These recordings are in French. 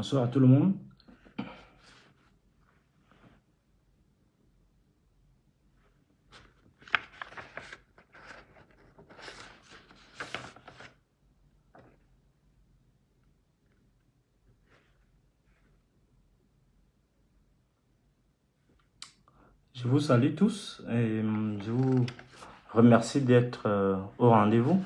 Bonsoir à tout le monde. Je vous salue tous et je vous remercie d'être au rendez-vous.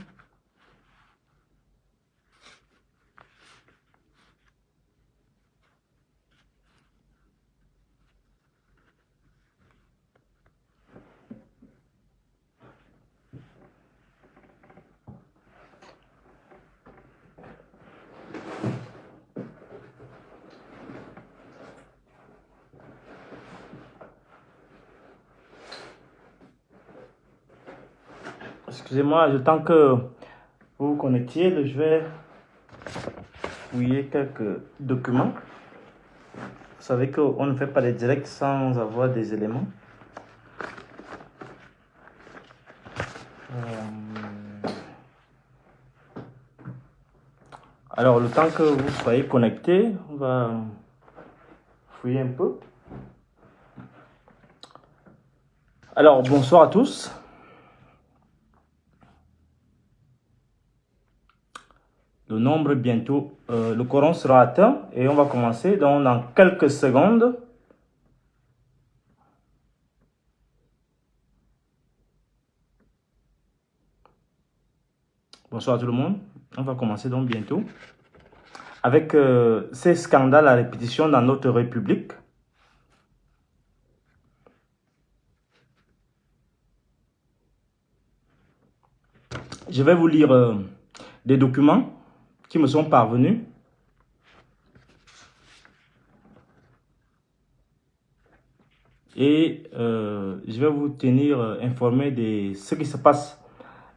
Excusez-moi, le temps que vous vous connectiez, je vais fouiller quelques documents. Vous savez qu'on ne fait pas des directs sans avoir des éléments. Alors, le temps que vous soyez connectés, on va fouiller un peu. Alors, bonsoir à tous. Le nombre bientôt, le quorum sera atteint et on va commencer dans quelques secondes. Bonsoir à tout le monde. On va commencer donc bientôt avec ces scandales à répétition dans notre République. Je vais vous lire des documents qui me sont parvenus. Et je vais vous tenir informé de ce qui se passe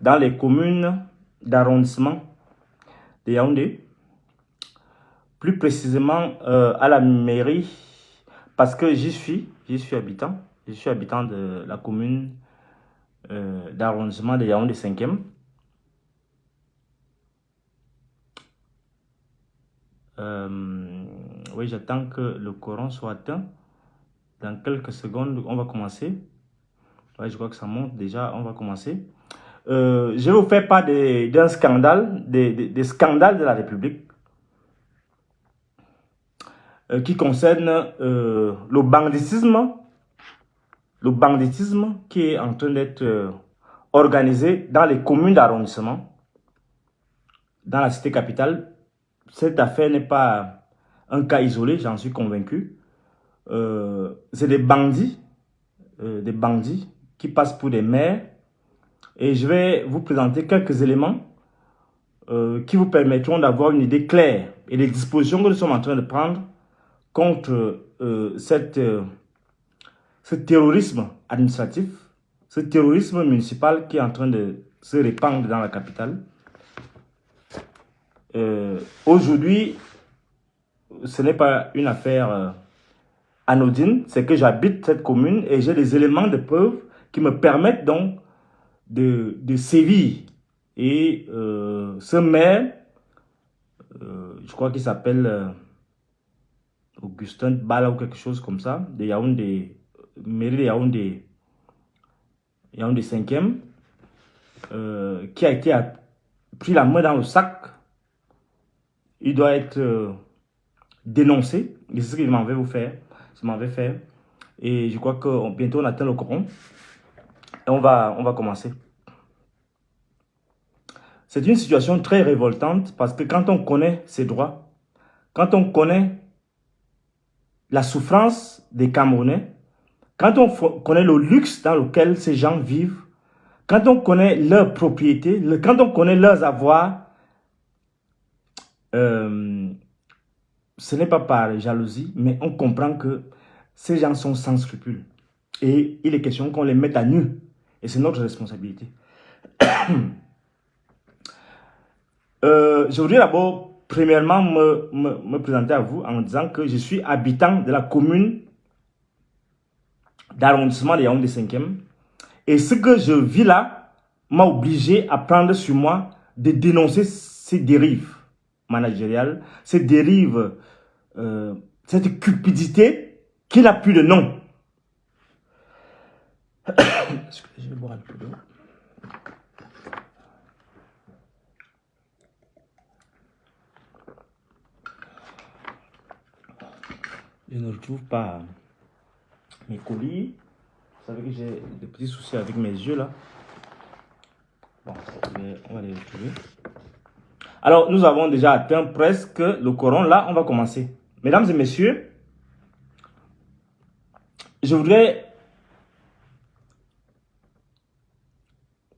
dans les communes d'arrondissement de Yaoundé. Plus précisément à la mairie, parce que j'y suis habitant. Je suis habitant de la commune d'arrondissement de Yaoundé 5e. Oui, j'attends que le quorum soit atteint. Dans quelques secondes, on va commencer. Ouais, je crois que ça monte déjà, on va commencer. Je vais vous faire part d'un scandale, des scandales de la République qui concerne le banditisme qui est en train d'être organisé dans les communes d'arrondissement, dans la cité capitale. Cette affaire n'est pas un cas isolé, j'en suis convaincu. C'est des bandits qui passent pour des maires. Et je vais vous présenter quelques éléments qui vous permettront d'avoir une idée claire et des dispositions que nous sommes en train de prendre contre ce terrorisme administratif, ce terrorisme municipal qui est en train de se répandre dans la capitale. Aujourd'hui, ce n'est pas une affaire anodine, c'est que j'habite cette commune et j'ai des éléments de preuve qui me permettent donc de sévir. Et ce maire, je crois qu'il s'appelle Augustin Bala ou quelque chose comme ça, de Yaoundé, mairie de Yaoundé 5e, qui a pris la main dans le sac. Il doit être dénoncé. Et c'est ce que je m'en vais vous faire. Et je crois que bientôt on atteint le quorum. Et on va commencer. C'est une situation très révoltante parce que quand on connaît ses droits, quand on connaît la souffrance des Camerounais, quand on connaît le luxe dans lequel ces gens vivent, quand on connaît leurs propriétés, quand on connaît leurs avoirs, ce n'est pas par jalousie, mais on comprend que ces gens sont sans scrupules. Et il est question qu'on les mette à nu. Et c'est notre responsabilité. Je voudrais d'abord, premièrement, me présenter à vous en disant que je suis habitant de la commune d'arrondissement de Yaoundé 5e. Et ce que je vis là m'a obligé à prendre sur moi de dénoncer ces dérives managériales, ces dérives cette cupidité qui n'a plus de nom. Je vais boire un peu d'eau. Je ne retrouve pas mes colis. Vous savez que j'ai des petits soucis avec mes yeux là. Bon, on va les retrouver. Alors, nous avons déjà atteint presque le Coran. Là, on va commencer. Mesdames et messieurs, je voudrais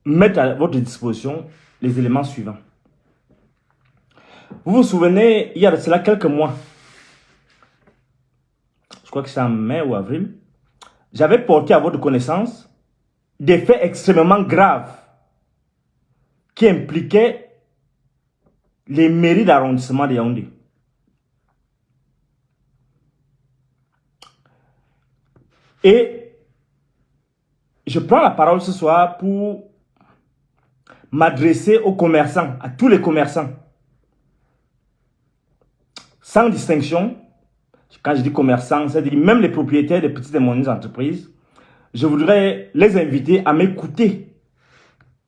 mettre à votre disposition les éléments suivants. Vous vous souvenez, il y a de cela quelques mois, je crois que c'est en mai ou avril, j'avais porté à votre connaissance des faits extrêmement graves qui impliquaient les mairies d'arrondissement de Yaoundé. Et je prends la parole ce soir pour m'adresser aux commerçants, à tous les commerçants, sans distinction. Quand je dis commerçants, c'est-à-dire même les propriétaires des petites et moyennes entreprises. Je voudrais les inviter à m'écouter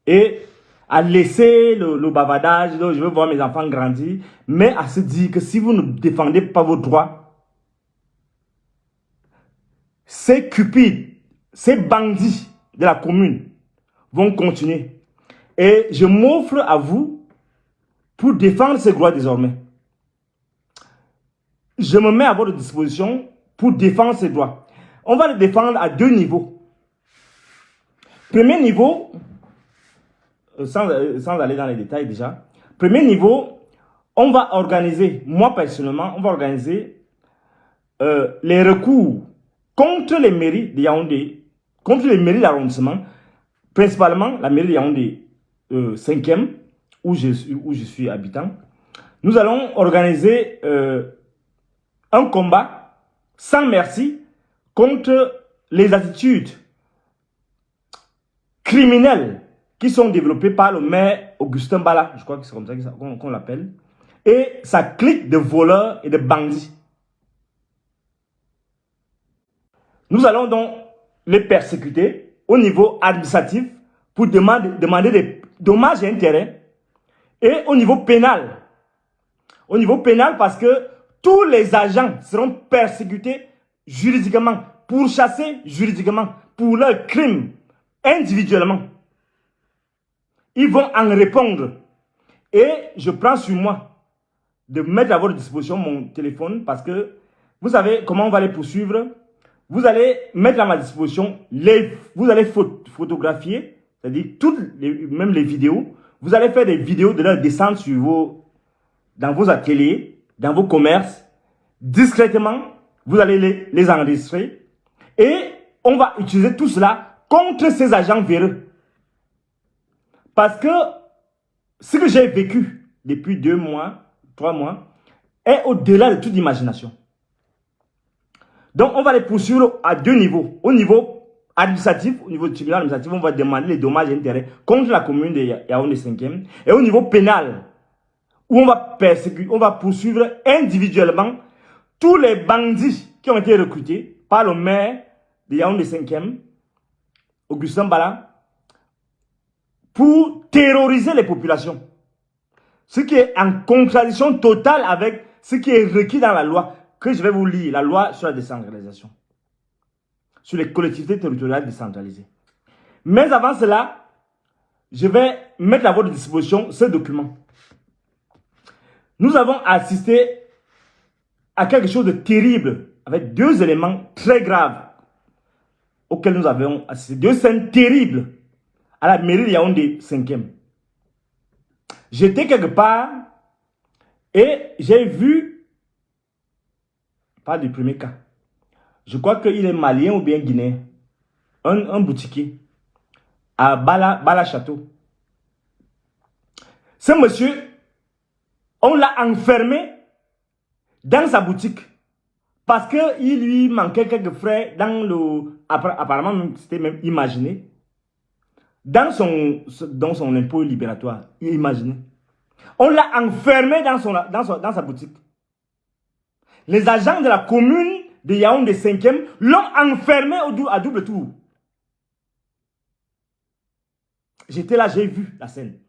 et à laisser le bavardage, je veux voir mes enfants grandir, mais à se dire que si vous ne défendez pas vos droits, ces cupides, ces bandits de la commune vont continuer. Et je m'offre à vous pour défendre ces droits désormais. Je me mets à votre disposition pour défendre ces droits. On va les défendre à deux niveaux. Premier niveau, sans aller dans les détails déjà. Premier niveau, on va organiser, moi personnellement, on va organiser les recours contre les mairies de Yaoundé, contre les mairies d'arrondissement, principalement la mairie de Yaoundé 5e, où je suis habitant. Nous allons organiser un combat sans merci contre les attitudes criminelles qui sont développées par le maire Augustin Bala, je crois que c'est comme ça qu'on l'appelle, et sa clique de voleurs et de bandits. Nous allons donc les persécuter au niveau administratif pour demander des dommages et intérêts, et au niveau pénal. Au niveau pénal parce que tous les agents seront persécutés juridiquement, pourchassés juridiquement pour leurs crimes individuellement. Ils vont en répondre. Et je prends sur moi de mettre à votre disposition mon téléphone parce que vous savez comment on va les poursuivre. Vous allez mettre à ma disposition, vous allez photographier, c'est-à-dire même les vidéos. Vous allez faire des vidéos de leur descente dans vos ateliers, dans vos commerces, discrètement, vous allez les enregistrer et on va utiliser tout cela contre ces agents véreux. Parce que ce que j'ai vécu depuis 2 mois, 3 mois, est au-delà de toute imagination. Donc on va les poursuivre à deux niveaux. Au niveau administratif, au niveau du tribunal administratif, on va demander les dommages et intérêts contre la commune de Yaoundé 5e. Et au niveau pénal, où on va poursuivre individuellement tous les bandits qui ont été recrutés par le maire de Yaoundé 5e, Augustin Bala, pour terroriser les populations. Ce qui est en contradiction totale avec ce qui est requis dans la loi, que je vais vous lire, la loi sur la décentralisation, sur les collectivités territoriales décentralisées. Mais avant cela, je vais mettre à votre disposition ce document. Nous avons assisté à quelque chose de terrible, avec 2 éléments très graves auxquels nous avons assisté. 2 scènes terribles à la mairie de Yaoundé 5e. J'étais quelque part et j'ai vu, pas du premier cas, je crois qu'il est malien ou bien guinéen, un boutiquier à Bala Château. Ce monsieur, on l'a enfermé dans sa boutique parce qu'il lui manquait quelques frais dans le... Apparemment, c'était même imaginé. Dans son impôt libératoire, imaginez. On l'a enfermé dans sa boutique. Les agents de la commune de Yaoundé 5e l'ont enfermé à double tour. J'étais là, j'ai vu la scène.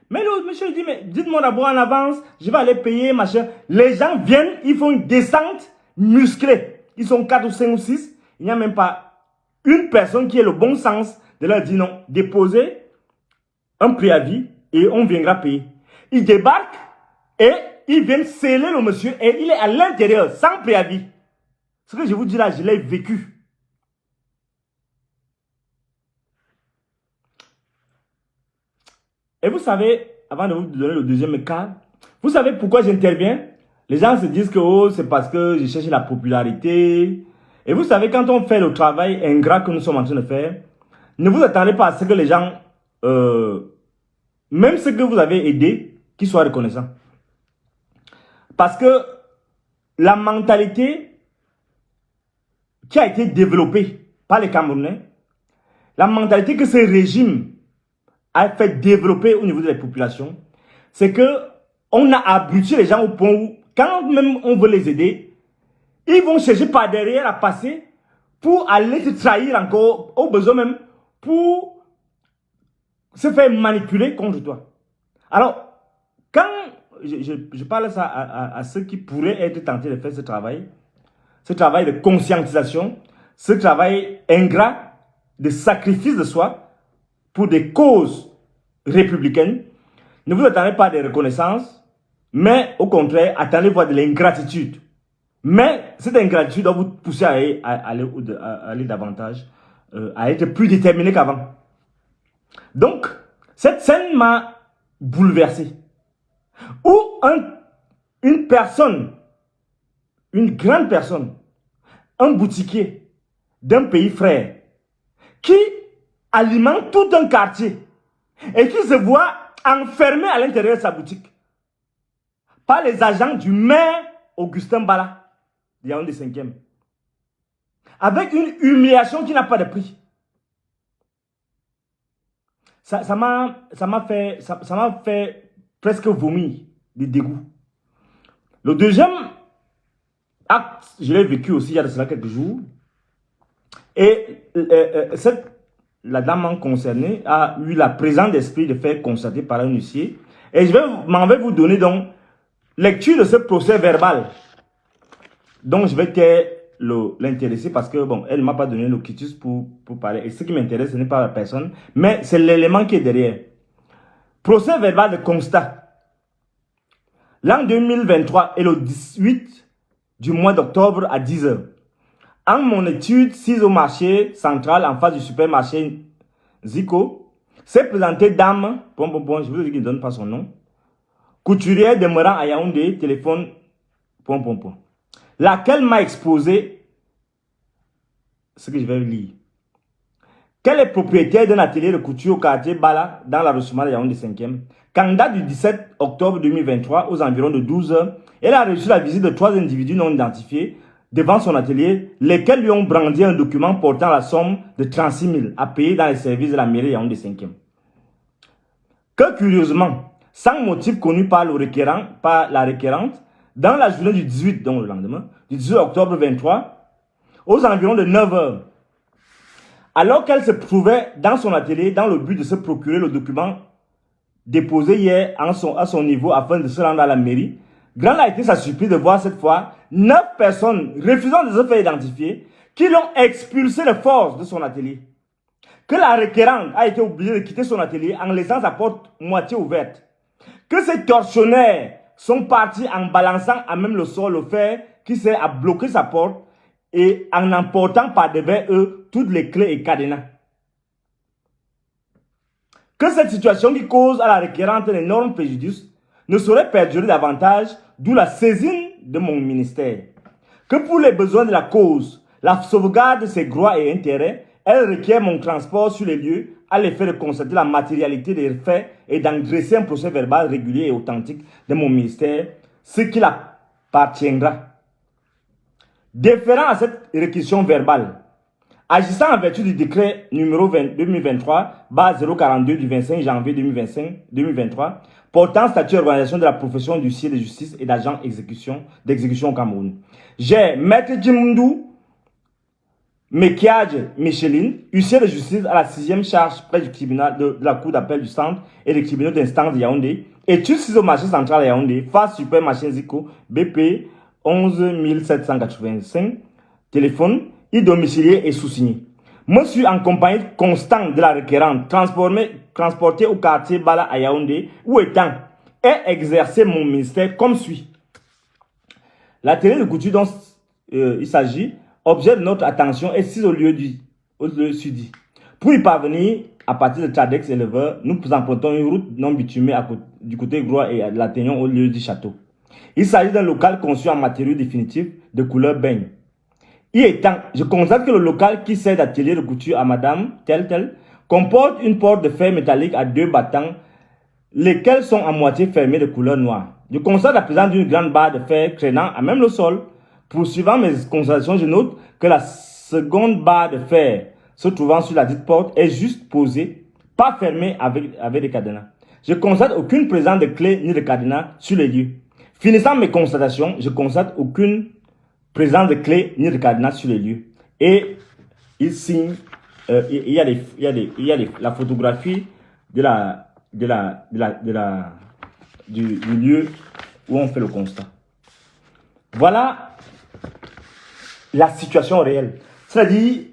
Mais le monsieur dit, mais dites-moi d'abord en avance, je vais aller payer, machin. Les gens viennent, ils font une descente musclée. Ils sont 4 ou 5 ou 6. Il n'y a même pas une personne qui ait le bon sens de leur dire non. Déposez un préavis et on viendra payer. Ils débarquent et ils viennent sceller le monsieur et il est à l'intérieur, sans préavis. Ce que je vous dis là, je l'ai vécu. Et vous savez, avant de vous donner le deuxième cas, vous savez pourquoi j'interviens? Les gens se disent que oh, c'est parce que je cherche la popularité. Et vous savez, quand on fait le travail ingrat que nous sommes en train de faire, ne vous attendez pas à ce que les gens, même ceux que vous avez aidés, qu'ils soient reconnaissants. Parce que la mentalité qui a été développée par les Camerounais, la mentalité que ce régime a fait développer au niveau de la population, c'est que on a abruti les gens au point où, quand même on veut les aider, ils vont chercher par derrière à passer pour aller te trahir encore, au besoin même, pour se faire manipuler contre toi. Alors, quand je parle ça à ceux qui pourraient être tentés de faire ce travail de conscientisation, ce travail ingrat de sacrifice de soi, pour des causes républicaines, ne vous attendez pas à des reconnaissances, mais au contraire, attendez voir de l'ingratitude. Mais cette ingratitude doit vous pousser à aller davantage, à être plus déterminé qu'avant. Donc, cette scène m'a bouleversé. Où une personne, une grande personne, un boutiquier d'un pays frère, qui alimente tout un quartier et qui se voit enfermé à l'intérieur de sa boutique par les agents du maire Augustin Bala de Yaoundé 5e, avec une humiliation qui n'a pas de prix. Ça m'a fait presque vomir de dégoût. Le deuxième acte, je l'ai vécu aussi il y a de cela quelques jours, et la dame concernée a eu la présence d'esprit de faire constater par un huissier. Et je vais vous donner donc lecture de ce procès verbal. Donc je vais l'intéresser parce que bon, elle ne m'a pas donné le quitus pour parler. Et ce qui m'intéresse, ce n'est pas la personne, mais c'est l'élément qui est derrière. Procès verbal de constat. L'an 2023 est le 18 du mois d'octobre à 10 h. En mon étude, 6 au marché central en face du supermarché Zico, s'est présentée dame, je vous dis qu'il ne donne pas son nom, couturière demeurant à Yaoundé, téléphone, laquelle m'a exposé ce que je vais lire. Qu'elle est propriétaire d'un atelier de couture au quartier Bala, dans l'arrondissement de Yaoundé 5e, qu'en date du 17 octobre 2023, aux environs de 12 h, elle a reçu la visite de 3 individus non identifiés devant son atelier, lesquels lui ont brandi un document portant la somme de 36 000 à payer dans les services de la mairie Yaoundé 5e. Que curieusement, sans motif connu par la requérante, dans la journée du 18, donc le lendemain, du 18 octobre 2023, aux environs de 9 h, alors qu'elle se trouvait dans son atelier dans le but de se procurer le document déposé hier à son niveau afin de se rendre à la mairie, grande a été sa surprise de voir cette fois 9 personnes refusant de se faire identifier qui l'ont expulsé de force de son atelier. Que la requérante a été obligée de quitter son atelier en laissant sa porte moitié ouverte. Que ces tortionnaires sont partis en balançant à même le sol le fer qui sert à bloquer sa porte et en emportant par devers eux toutes les clés et cadenas. Que cette situation qui cause à la requérante un énorme préjudice ne saurait perdurer davantage, d'où la saisine de mon ministère. Que pour les besoins de la cause, la sauvegarde de ses droits et intérêts, elle requiert mon transport sur les lieux à l'effet de constater la matérialité des faits et d'en dresser un procès verbal régulier et authentique de mon ministère, ce qui appartiendra. Déférant à cette réquisition verbale, agissant en vertu du décret numéro 2023/042 du 25 janvier 2023, portant statut d'organisation de la profession d'huissier de justice et d'agent d'exécution au Cameroun. J'ai Maître Djimundou Mekiadje Micheline, huissier de justice à la 6e charge près du tribunal de la cour d'appel du centre et des tribunaux d'instance de Yaoundé, étude 6 au marché central de Yaoundé, face supermarché Zico, BP 11785, téléphone, e-domicilié et sous-signé. Monsieur en compagnie constante de la requérante, transporté au quartier Bala à Yaoundé, où étant et exercer mon ministère comme suit. La télé de couture dont il s'agit, objet de notre attention, est située au lieu sud. Pour y parvenir, à partir de Tradex éleveur, nous empruntons une route non bitumée du côté Groix et l'atteignons au lieu du château. Il s'agit d'un local conçu en matériaux définitifs de couleur beigne. Y étant, je constate que le local qui sert d'atelier de couture à madame tel comporte une porte de fer métallique à 2 battants, lesquels sont à moitié fermés de couleur noire. Je constate la présence d'une grande barre de fer traînant à même le sol. Poursuivant mes constatations, je note que la seconde barre de fer se trouvant sur la dite porte est juste posée, pas fermée avec des cadenas. Je constate aucune présence de clé ni de cadenas sur les lieux. Finissant mes constatations, je constate aucune présence de clé ni de cadenas sur les lieux. Et il signe, il y a la photographie du lieu où on fait le constat. Voilà la situation réelle. C'est-à-dire,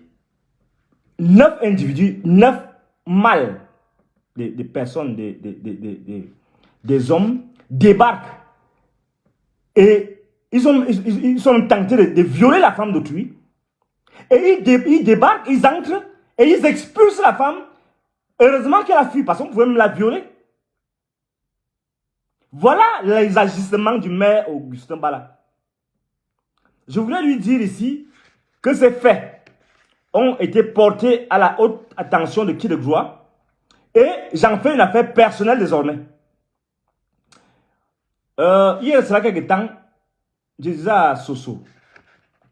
9 individus, 9 mâles, des personnes, des hommes, débarquent et ils sont tentés de violer la femme d'autrui. Et ils débarquent, ils entrent et ils expulsent la femme. Heureusement qu'elle a fui parce qu'on pouvait même la violer. Voilà les agissements du maire Augustin Bala. Je voulais lui dire ici que ces faits ont été portés à la haute attention de qui de gloire et j'en fais une affaire personnelle désormais. Hier, cela quelques temps, je disais à Soso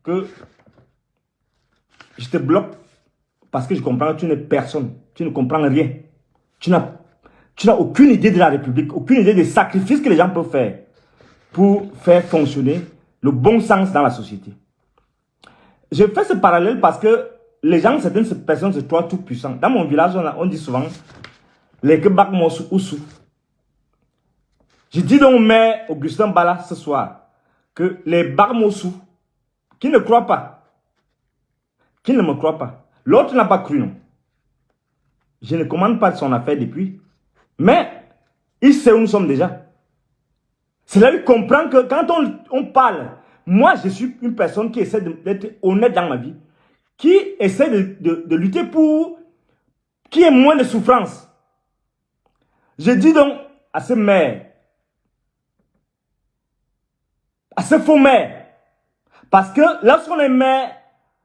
que je te bloque parce que je comprends que tu n'es personne, tu ne comprends rien. Tu n'as aucune idée de la République, aucune idée des sacrifices que les gens peuvent faire pour faire fonctionner le bon sens dans la société. Je fais ce parallèle parce que les gens, certaines personnes se croient tout puissants. Dans mon village, on dit souvent les kebak mosu ousu. Je dis donc au maire Augustin Bala ce soir que les Barmosou qui ne croient pas, qui ne me croient pas, l'autre n'a pas cru, non. Je ne commande pas son affaire depuis, mais il sait où nous sommes déjà. C'est là qu'il comprend que quand on parle, moi je suis une personne qui essaie d'être honnête dans ma vie, qui essaie de lutter pour qu'il y ait moins de souffrance. Je dis donc à ce maire, à ce faux maire, parce que lorsqu'on est maire,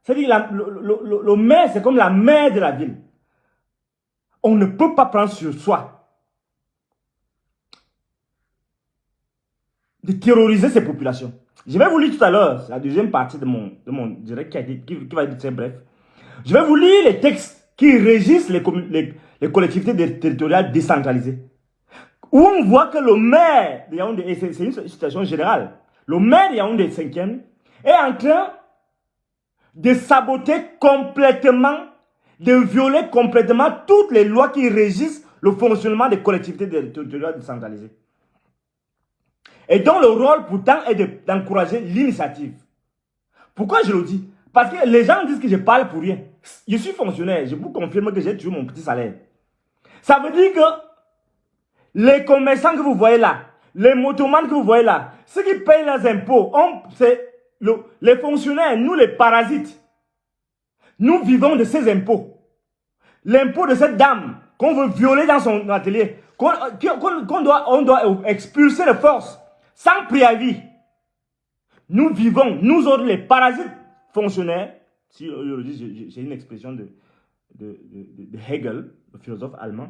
c'est-à-dire le maire c'est comme la mère de la ville. On ne peut pas prendre sur soi de terroriser ces populations. Je vais vous lire tout à l'heure, c'est la deuxième partie de mon direct qui va être très bref. Je vais vous lire les textes qui régissent les collectivités territoriales décentralisées. Où on voit que le maire de Yaoundé, et c'est une situation générale, le maire de Yaoundé 5e est en train de saboter complètement, de violer complètement toutes les lois qui régissent le fonctionnement des collectivités territoriales décentralisées. Et dont le rôle pourtant est d'encourager l'initiative. Pourquoi je le dis? Parce que les gens disent que je parle pour rien. Je suis fonctionnaire, je vous confirme que j'ai toujours mon petit salaire. Ça veut dire que les commerçants que vous voyez là, les motomans que vous voyez là, ceux qui payent leurs impôts, c'est les fonctionnaires, nous les parasites. Nous vivons de ces impôts. L'impôt de cette dame qu'on veut violer dans son atelier, on doit expulser de force, sans préavis. Nous vivons, nous autres les parasites fonctionnaires, si j'ai une expression de Hegel, le philosophe allemand,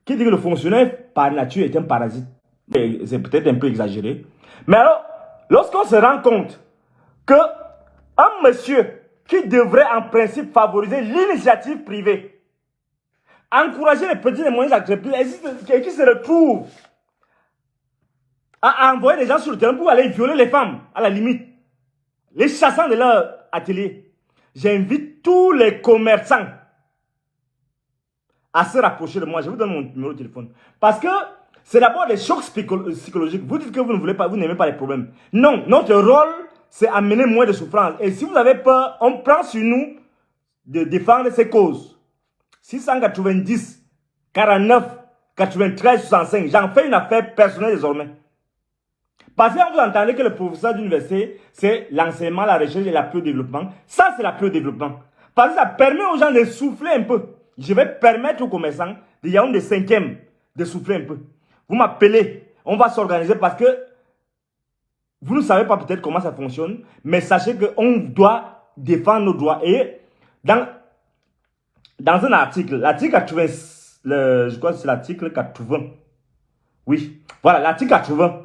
qui dit que le fonctionnaire par nature est un parasite. C'est peut-être un peu exagéré. Mais alors, lorsqu'on se rend compte que un monsieur qui devrait en principe favoriser l'initiative privée. Encourager les petites et moyennes entreprises qui se retrouvent à envoyer des gens sur le terrain pour aller violer les femmes, à la limite, les chassant de leur atelier. J'invite tous les commerçants à se rapprocher de moi. Je vous donne mon numéro de téléphone. Parce que c'est d'abord des chocs psychologiques. Vous dites que vous ne voulez pas, vous n'aimez pas les problèmes. Non, notre rôle, c'est amener moins de souffrance. Et si vous avez peur, on prend sur nous de défendre ces causes. 690, 49, 93, 65. J'en fais une affaire personnelle désormais. Parce que vous entendez que le professeur d'université, c'est l'enseignement, la recherche et l'appui au développement. Ça, c'est l'appui au développement. Parce que ça permet aux gens de souffler un peu. Je vais permettre aux commerçants de Yaoundé 5e de souffler un peu. Vous m'appelez, on va s'organiser parce que vous ne savez pas peut-être comment ça fonctionne, mais sachez qu'on doit défendre nos droits. Et dans un article, l'article 80, je crois que c'est l'article 80. Oui, voilà, l'article 80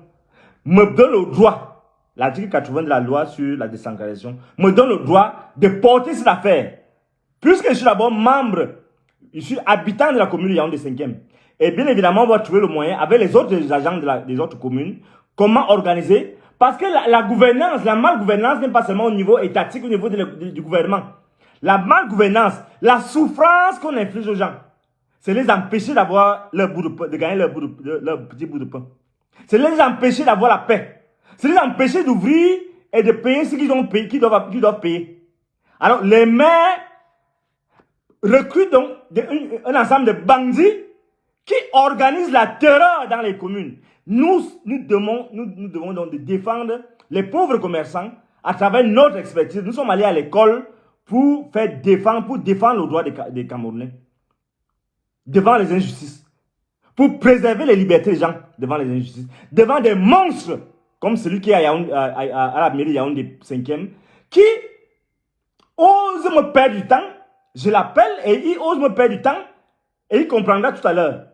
me donne le droit, l'article 80 de la loi sur la décentralisation, me donne le droit de porter cette affaire. Puisque je suis d'abord membre, je suis habitant de la commune de Yaoundé 5e. Et bien évidemment, on va trouver le moyen, avec les autres agents des autres communes, comment organiser. Parce que la gouvernance, la malgouvernance n'est pas seulement au niveau étatique, au niveau du gouvernement. La malgouvernance, la souffrance qu'on inflige aux gens, c'est les empêcher d'avoir leur bout de pain, de gagner leur petit bout de pain. C'est les empêcher d'avoir la paix. C'est les empêcher d'ouvrir et de payer ce qu'ils doivent payer. Alors, les maires recrutent donc un ensemble de bandits qui organisent la terreur dans les communes. Nous devons donc défendre les pauvres commerçants à travers notre expertise. Nous sommes allés à l'école pour défendre le droit des Camerounais devant les injustices, pour préserver les libertés des gens devant les injustices, devant des monstres comme celui qui est à la mairie Yaoundé 5e, qui ose me perdre du temps. Je l'appelle et il ose me perdre du temps et il comprendra tout à l'heure.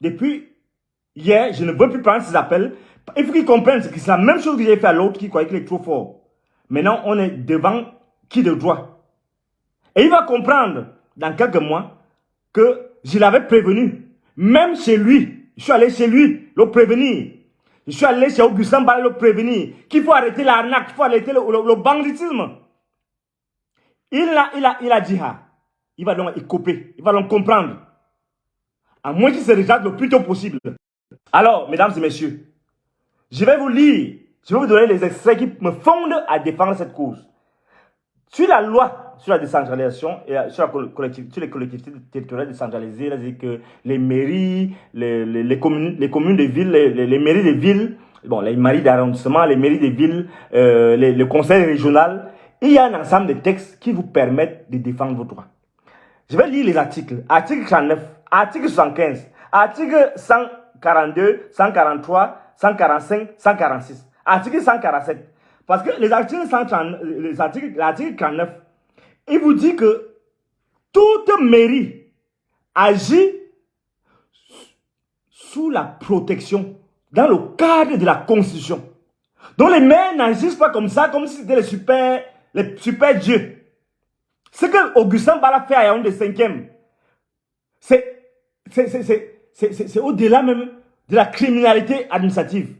Depuis hier, je ne veux plus prendre ces appels. Il faut qu'ils comprennent que c'est la même chose que j'ai fait à l'autre qui croyait qu'il est trop fort. Maintenant, on est devant qui de droit. Et il va comprendre dans quelques mois que je l'avais prévenu. Même chez lui, je suis allé chez lui le prévenir. Je suis allé chez Augustin Bala le prévenir. Qu'il faut arrêter l'arnaque, qu'il faut arrêter le banditisme. Il a dit, il va donc écoper, il va donc comprendre. À moins qu'il se réjette le plus tôt possible. Alors, mesdames et messieurs, je vais vous lire, je vais vous donner les extraits qui me fondent à défendre cette cause. Sur la loi sur la décentralisation et sur les collectivités territoriales décentralisées, c'est-à-dire que les mairies, les communes de villes, les mairies de villes, bon, les mairies d'arrondissement, les mairies de villes, le conseil régional, il y a un ensemble de textes qui vous permettent de défendre vos droits. Je vais lire les articles. Article 39, article 75, article 142, 143, 145, 146, article 147. Parce que l'article 49, il vous dit que toute mairie agit sous la protection, dans le cadre de la Constitution. Donc les maires n'agissent pas comme ça, comme si c'était les super dieux. Ce que Augustin Bala fait à Yaoundé 5e, c'est au-delà même de la criminalité administrative.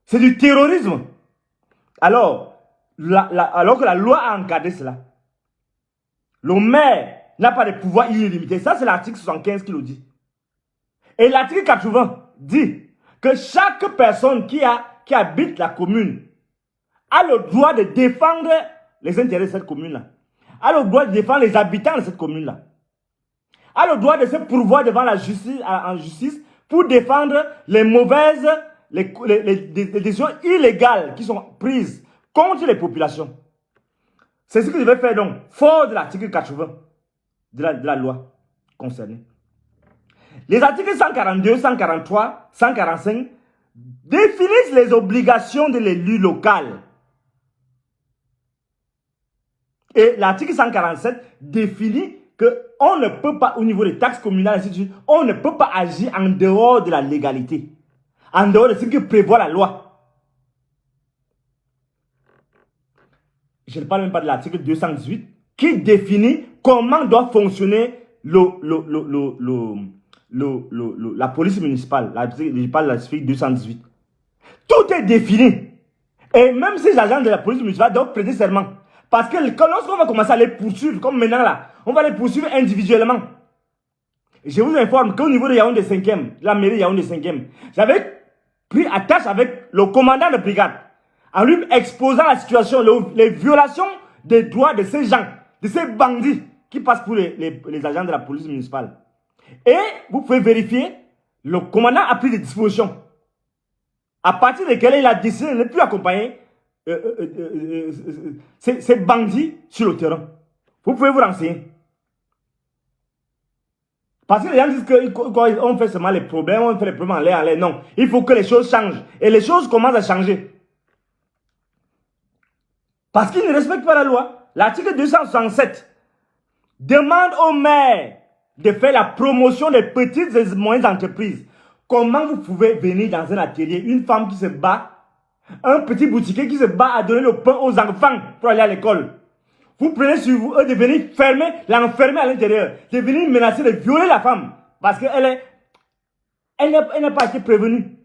C'est du terrorisme. Alors que la loi a encadré cela. Le maire n'a pas de pouvoir illimité. Ça, c'est l'article 75 qui le dit. Et l'article 80 dit que chaque personne qui habite la commune a le droit de défendre les intérêts de cette commune-là. A le droit de défendre les habitants de cette commune-là. A le droit de se pourvoir devant la justice, en justice pour défendre les mauvaises, les décisions illégales qui sont prises contre les populations. C'est ce que je vais faire donc, fort de l'article 80 de la loi concernée. Les articles 142, 143, 145 définissent les obligations de l'élu local. Et l'article 147 définit qu'on ne peut pas, au niveau des taxes communales, on ne peut pas agir en dehors de la légalité, en dehors de ce que prévoit la loi. je ne parle même pas de l'article 218, qui définit comment doit fonctionner la police municipale. Je parle de l'article 218. Tout est défini. Et même ces agents de la police municipale doivent prêter serment. Parce que lorsqu'on va commencer à les poursuivre, comme maintenant là, on va les poursuivre individuellement. Je vous informe qu'au niveau de Yaoundé 5e, la mairie de Yaoundé 5e, j'avais pris attache avec le commandant de brigade, en lui exposant la situation, les violations des droits de ces gens, de ces bandits qui passent pour les agents de la police municipale. Et vous pouvez vérifier, le commandant a pris des dispositions, à partir desquelles il a décidé de ne plus accompagner ces bandits sur le terrain. Vous pouvez vous renseigner. Parce que les gens disent qu'on fait seulement les problèmes, on fait les problèmes en l'air. Non, il faut que les choses changent. Et les choses commencent à changer. Parce qu'ils ne respectent pas la loi. L'article 267 demande aux maires de faire la promotion des petites et moyennes entreprises. Comment vous pouvez venir dans un atelier, une femme qui se bat, un petit boutiquier qui se bat à donner le pain aux enfants pour aller à l'école. Vous prenez sur vous, eux, de venir l'enfermer à l'intérieur, de venir menacer de violer la femme, parce qu'elle n'a pas été prévenue.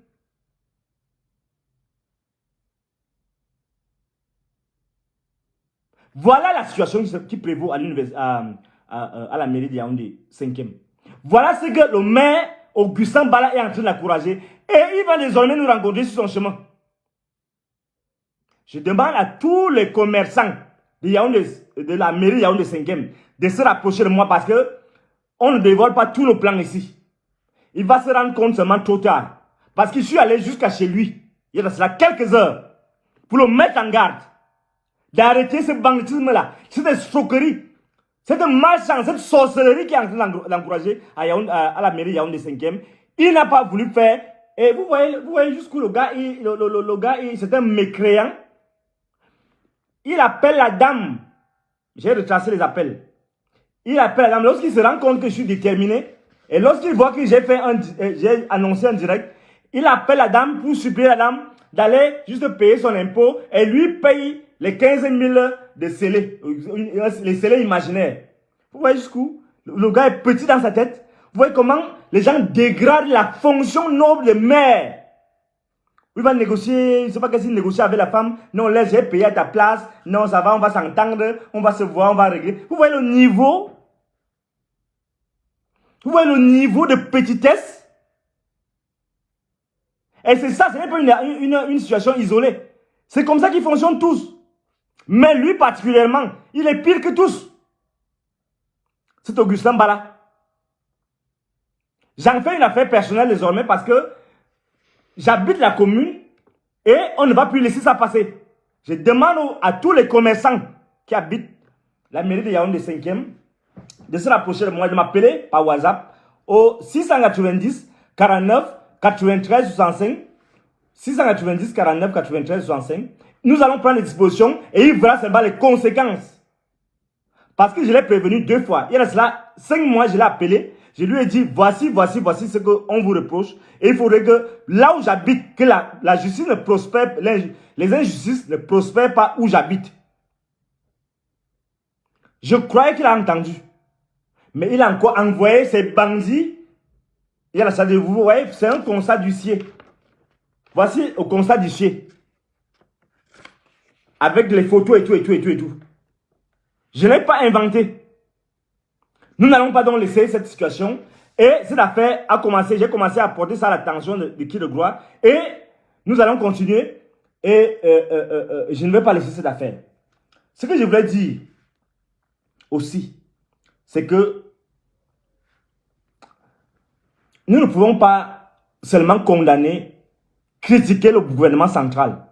Voilà la situation qui prévaut à la mairie de Yaoundé 5e. Voilà ce que le maire Augustin Bala est en train d'encourager, et il va désormais nous rencontrer sur son chemin. Je demande à tous les commerçants de la mairie Yaoundé 5e de se rapprocher de moi, parce que on ne dévoile pas tous nos plans ici. Il va se rendre compte seulement trop tard. Parce que je suis allé jusqu'à chez lui, il y a cela quelques heures, pour le mettre en garde, d'arrêter ce banditisme-là, cette escroquerie, cette malchance, cette sorcellerie qui est en train d'encourager à la mairie Yaoundé 5e. Il n'a pas voulu faire. Et vous voyez jusqu'où le gars, c'est un mécréant. Il appelle la dame. J'ai retracé les appels. Il appelle la dame. Lorsqu'il se rend compte que je suis déterminé, et lorsqu'il voit que j'ai annoncé en direct, il appelle la dame pour supplier la dame d'aller juste payer son impôt et lui paye les 15 000 de scellés, les scellés imaginaires. Vous voyez jusqu'où le gars est petit dans sa tête. Vous voyez comment les gens dégradent la fonction noble de mère. Il va négocier, je ne sais pas qu'est-ce qu'il négocie avec la femme. Non, laisse, j'ai payé à ta place. Non, ça va, on va s'entendre, on va se voir, on va régler. Vous voyez le niveau? Vous voyez le niveau de petitesse? Et c'est ça, ce n'est pas une situation isolée. C'est comme ça qu'ils fonctionnent tous. Mais lui particulièrement, il est pire que tous. C'est Augustin Bala. J'en fais une affaire personnelle désormais parce que j'habite la commune et on ne va plus laisser ça passer. Je demande à tous les commerçants qui habitent la mairie de Yaoundé 5e de se rapprocher de moi, de m'appeler par WhatsApp au 690 49 93 65. 690 49 93 65. Nous allons prendre les dispositions et il verra seulement les conséquences. Parce que je l'ai prévenu 2 fois. Il y a cela 5 mois, je l'ai appelé. Je lui ai dit, voici ce qu'on vous reproche. Et il faudrait que là où j'habite, que la justice ne prospère, les injustices ne prospèrent pas où j'habite. Je croyais qu'il a entendu. Mais il a encore envoyé ses bandits. Il y a ça de vous voyez, c'est un constat d'huissier. Voici au constat d'huissier. Avec les photos et tout. Je n'ai pas inventé. Nous n'allons pas donc laisser cette situation. Et cette affaire a commencé, j'ai commencé à porter ça à l'attention de qui de gloire. Et nous allons continuer. Et je ne vais pas laisser cette affaire. Ce que je voulais dire aussi, c'est que nous ne pouvons pas seulement condamner, critiquer le gouvernement central,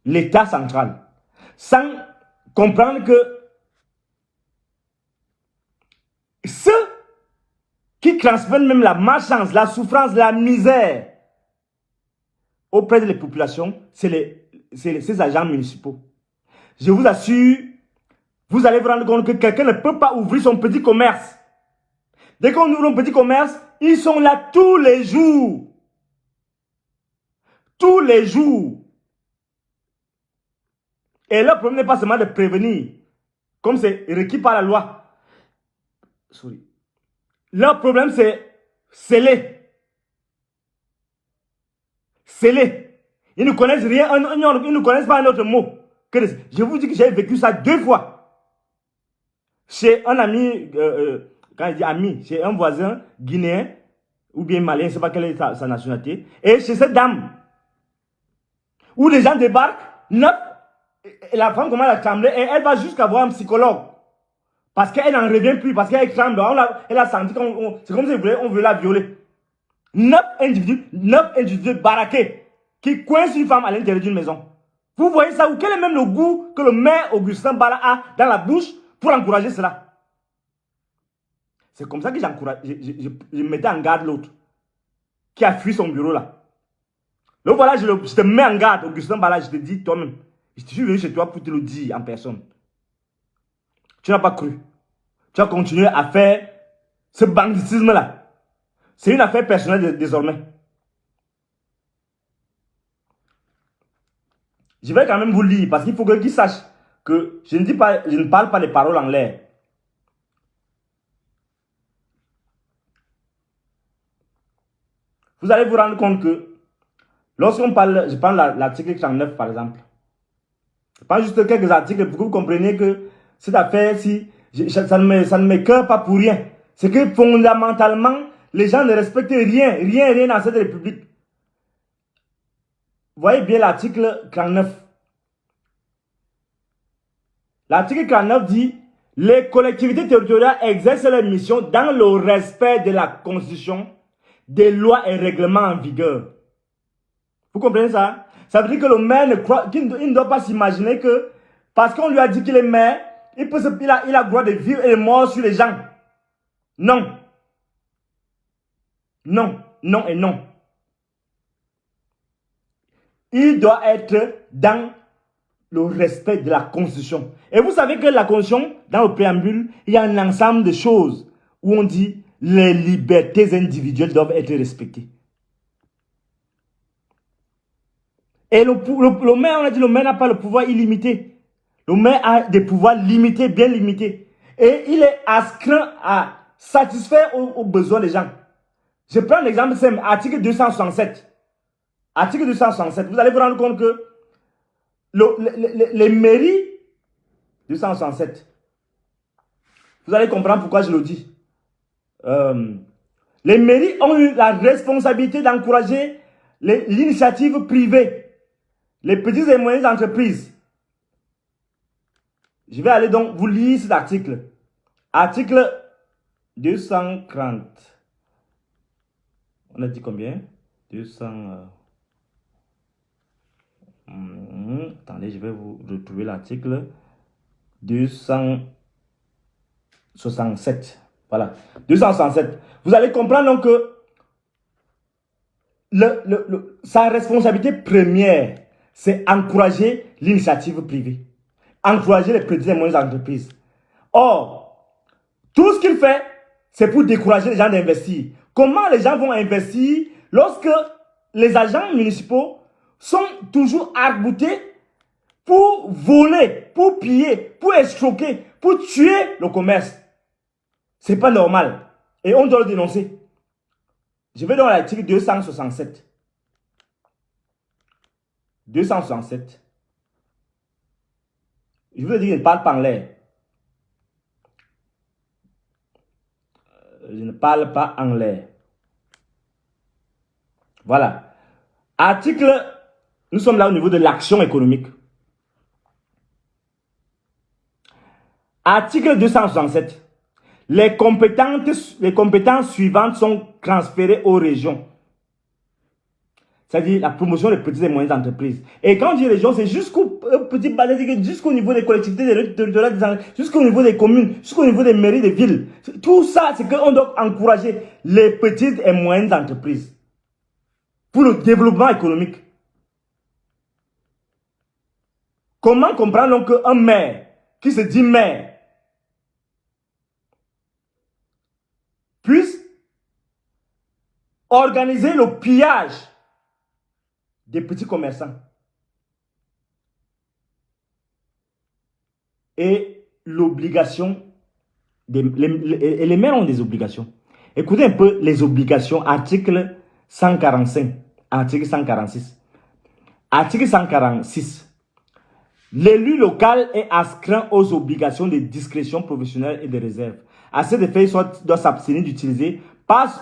l'État central, sans comprendre que ceux qui transmettent même la malchance, la souffrance, la misère auprès des populations, c'est ces agents municipaux. Je vous assure, vous allez vous rendre compte que quelqu'un ne peut pas ouvrir son petit commerce. Dès qu'on ouvre un petit commerce, ils sont là tous les jours. Tous les jours. Et leur problème n'est pas seulement de prévenir, comme c'est requis par la loi. Sorry. Leur problème, c'est sceller. Sceller. Ils ne connaissent rien, ils ne connaissent pas un autre mot. Je vous dis que j'ai vécu ça 2 fois. Chez un ami, quand il dit ami, chez un voisin guinéen, ou bien malien, je ne sais pas quelle est sa nationalité, et chez cette dame, où les gens débarquent, et la femme commence à trembler, et elle va jusqu'à voir un psychologue. Parce qu'elle n'en revient plus, parce qu'elle tremble. Elle a senti c'est comme si on veut la violer. 9 individus baraqués qui coincent une femme à l'intérieur d'une maison. Vous voyez ça? Ou quel est même le goût que le maire Augustin Bala a dans la bouche pour encourager cela? C'est comme ça que je mettais en garde l'autre qui a fui son bureau là. Donc voilà, je te mets en garde, Augustin Bala, je te dis toi-même. Je suis venu chez toi pour te le dire en personne. Tu n'as pas cru. Tu as continué à faire ce banditisme-là. C'est une affaire personnelle désormais. Je vais quand même vous lire parce qu'il faut qu'ils sachent que je ne parle pas des paroles en l'air. Vous allez vous rendre compte que lorsqu'on parle, je prends l'article 39 par exemple. Je prends juste quelques articles pour que vous compreniez que cette affaire-ci, ça ne m'écoeure pas pour rien. C'est que fondamentalement, les gens ne respectent rien dans cette république. Voyez bien l'article 39. L'article 49 dit « Les collectivités territoriales exercent leurs missions dans le respect de la Constitution, des lois et règlements en vigueur. » Vous comprenez ça? Ça veut dire que le maire ne doit pas s'imaginer que parce qu'on lui a dit qu'il est maire, il a le droit de vivre et de mort sur les gens. Non. Non, non et non. Il doit être dans le respect de la Constitution. Et vous savez que la Constitution, dans le préambule, il y a un ensemble de choses où on dit les libertés individuelles doivent être respectées. Et le maire, on a dit, le maire n'a pas le pouvoir illimité. Le maire a des pouvoirs limités, bien limités. Et il est astreint à satisfaire aux besoins des gens. Je prends l'exemple simple, article 267. Article 267, vous allez vous rendre compte que les mairies, 267, vous allez comprendre pourquoi je le dis. Les mairies ont eu la responsabilité d'encourager l'initiative privée, les petites et moyennes entreprises. Je vais aller donc vous lire cet article. Article 230. On a dit combien? 200... attendez, je vais vous retrouver l'article 267. Voilà, 267. Vous allez comprendre donc que sa responsabilité première, c'est encourager l'initiative privée. Encourager les petites et moyennes entreprises. Or, tout ce qu'il fait, c'est pour décourager les gens d'investir. Comment les gens vont investir lorsque les agents municipaux sont toujours arc-boutés pour voler, pour piller, pour escroquer, pour tuer le commerce? C'est pas normal. Et on doit le dénoncer. Je vais dans l'article 267. 267. Je vous ai dit que je ne parle pas en l'air. Je ne parle pas en l'air. Voilà. Article, nous sommes là au niveau de l'action économique. Article 267. Les compétences suivantes sont transférées aux régions. C'est-à-dire la promotion des petites et moyennes entreprises. Et quand je dis région, c'est jusqu'au petit basique, jusqu'au niveau des collectivités territoriales, jusqu'au niveau des communes, jusqu'au niveau des mairies des villes. Tout ça, c'est qu'on doit encourager les petites et moyennes entreprises pour le développement économique. Comment comprendre donc qu'un maire qui se dit maire puisse organiser le pillage des petits commerçants? et l'obligation, les maires ont des obligations. Écoutez un peu les obligations, article 145, article 146. Article 146. L'élu local est astreint aux obligations de discrétion professionnelle et de réserve. À cet effet, il doit s'abstenir d'utiliser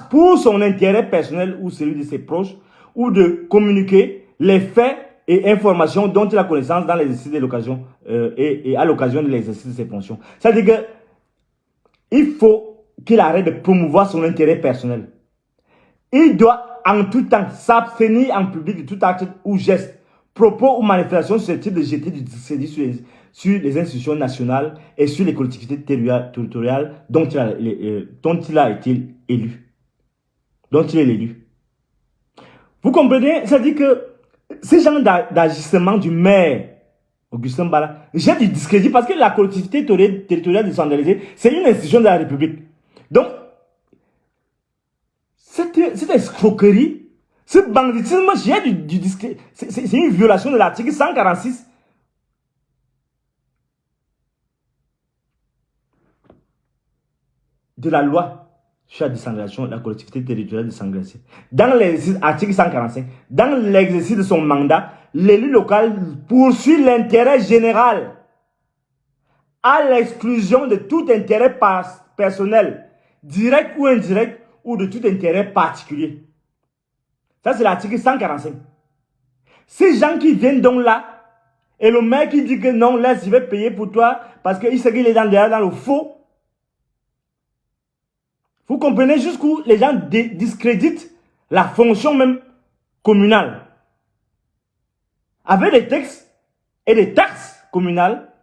pour son intérêt personnel ou celui de ses proches ou de communiquer les faits et informations dont il a connaissance dans l'exercice de l'occasion et à l'occasion de l'exercice de ses fonctions. C'est-à-dire qu'il faut qu'il arrête de promouvoir son intérêt personnel. Il doit en tout temps s'abstenir en public de tout acte ou geste, propos ou manifestation susceptible de jeter du discrédit sur les institutions nationales et sur les collectivités territoriales dont il a été élu. Dont il est l'élu. Vous comprenez? C'est-à-dire que ces gens d'agissement du maire, Augustin Bala, jette du discrédit parce que la collectivité territoriale décentralisée, c'est une institution de la République. Donc, cette escroquerie, ce banditisme, jette du discrédit. C'est une violation de l'article 146. De la loi sur la décentralisation, la collectivité territoriale décentralisée. Dans l'exercice, article 145, dans l'exercice de son mandat, l'élu local poursuit l'intérêt général à l'exclusion de tout intérêt personnel, direct ou indirect, ou de tout intérêt particulier. Ça, c'est l'article 145. Ces gens qui viennent donc là, et le maire qui dit que non, laisse, je vais payer pour toi, parce qu'il sait qu'il est dans le faux. Vous comprenez jusqu'où les gens discréditent la fonction même communale. Avec des textes et des taxes communales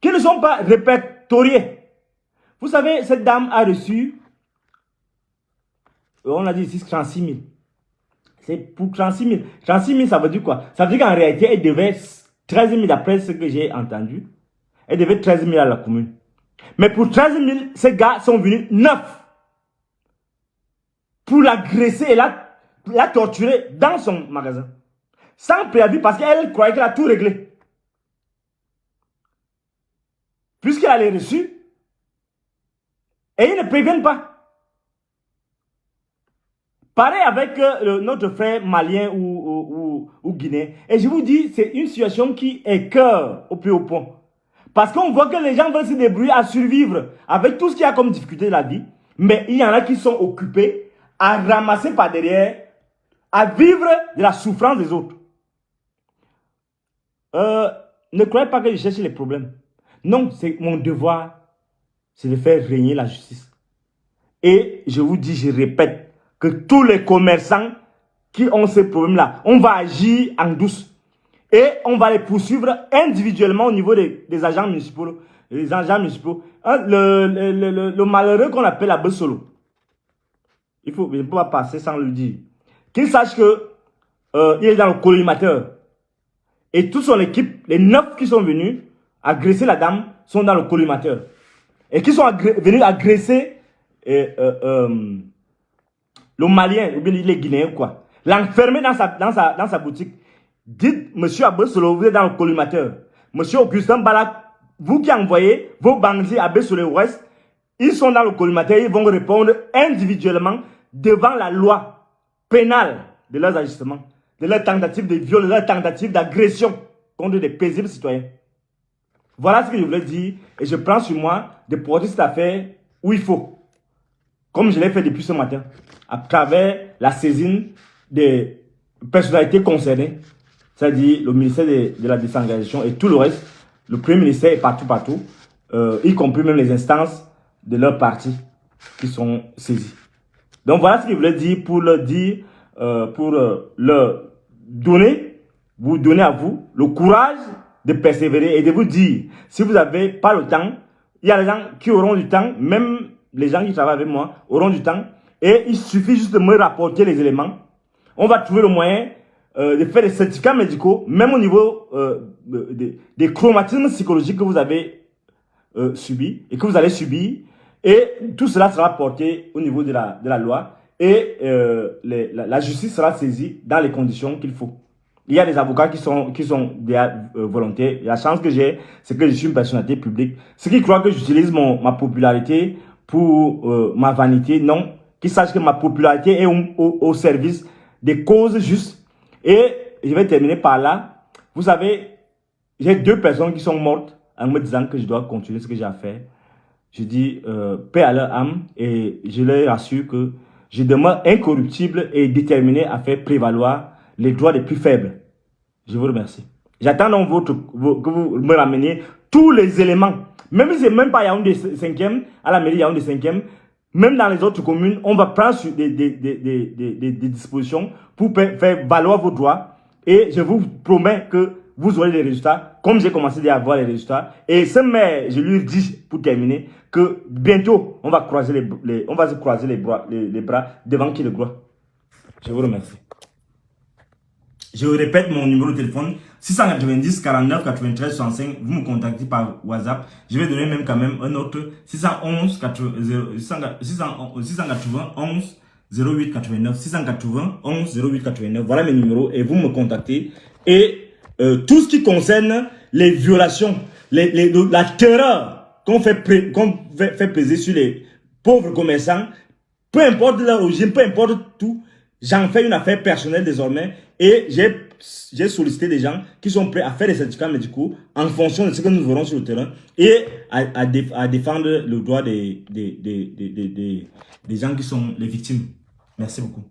qui ne sont pas répertoriés. Vous savez, cette dame a reçu, on a dit ici 36 000. C'est pour 36 000. 36 000, ça veut dire quoi? Ça veut dire qu'en réalité, elle devait 13 000 d'après ce que j'ai entendu. Elle devait 13 000 à la commune. Mais pour 13 000, ces gars sont venus 9 pour l'agresser et la torturer dans son magasin. Sans préavis parce qu'elle croyait qu'elle a tout réglé. Puisqu'elle a les reçus, et ils ne préviennent pas. Pareil avec notre frère malien ou guinéen. Et je vous dis, c'est une situation qui écœure au plus haut point. Parce qu'on voit que les gens veulent se débrouiller à survivre avec tout ce qu'il y a comme difficulté de la vie. Mais il y en a qui sont occupés à ramasser par derrière, à vivre de la souffrance des autres. Ne croyez pas que je cherche les problèmes. Non, c'est mon devoir, c'est de faire régner la justice. Et je vous dis, je répète, que tous les commerçants qui ont ces problèmes-là, on va agir en douce. Et on va les poursuivre individuellement au niveau des agents municipaux. Les agents municipaux. Le malheureux qu'on appelle la Solo. Il ne faut pas passer sans le dire. Qu'il sache que il est dans le collimateur. Et toute son équipe, les 9 qui sont venus agresser la dame, sont dans le collimateur. Et qui sont venus agresser le Malien, ou bien les Guinéens, quoi. L'enfermer dans sa boutique. Dites, monsieur Abesolo, vous êtes dans le collimateur. Monsieur Augustin Balak, vous qui envoyez vos bandits à Bessolé-Ouest, ils sont dans le collimateur, ils vont répondre individuellement devant la loi pénale de leurs agissements, de leurs tentatives de viol, de leurs tentatives d'agression contre des paisibles citoyens. Voilà ce que je voulais dire et je prends sur moi de porter cette affaire où il faut. Comme je l'ai fait depuis ce matin, à travers la saisine des personnalités concernées, c'est-à-dire le ministère de la décentralisation et tout le reste, le premier ministère est partout, y compris même les instances de leur parti qui sont saisies. Donc voilà ce que je voulais dire pour leur dire, vous donner à vous le courage de persévérer et de vous dire, si vous n'avez pas le temps, il y a des gens qui auront du temps, même les gens qui travaillent avec moi auront du temps, et il suffit juste de me rapporter les éléments. On va trouver le moyen de faire des certificats médicaux, même au niveau des traumatismes psychologiques que vous avez subis et que vous allez subir. Et tout cela sera porté au niveau de la loi et la justice sera saisie dans les conditions qu'il faut. Il y a des avocats qui sont des volontaires. La chance que j'ai, c'est que je suis une personnalité publique. Ceux qui croient que j'utilise ma popularité pour ma vanité, non. Qu'ils sachent que ma popularité est au service des causes justes. Et je vais terminer par là. Vous savez, j'ai 2 personnes qui sont mortes en me disant que je dois continuer ce que j'ai à faire. Je dis paix à leur âme et je leur assure que je demeure incorruptible et déterminé à faire prévaloir les droits des plus faibles. Je vous remercie. J'attends donc que vous me rameniez tous les éléments. Même si ce n'est même pas Yaoundé 5e, à la mairie Yaoundé 5e, même dans les autres communes, on va prendre des dispositions pour faire valoir vos droits. Et je vous promets que vous aurez les résultats, comme j'ai commencé déjà à voir les résultats. Et ce maire, je lui dis, pour terminer, que bientôt, on va se croiser les bras devant qui le gloire. Je vous remercie. Je répète mon numéro de téléphone, 690 49 93 65. Vous me contactez par WhatsApp. Je vais donner même quand même un autre, 611 691 08 89. 691 08 89. Voilà mes numéros et vous me contactez. Et tout ce qui concerne les violations, la terreur qu'on fait peser sur les pauvres commerçants, peu importe leur origine, peu importe tout, j'en fais une affaire personnelle désormais et j'ai sollicité des gens qui sont prêts à faire des certificats médicaux en fonction de ce que nous verrons sur le terrain et à défendre le droit des gens qui sont les victimes. Merci beaucoup.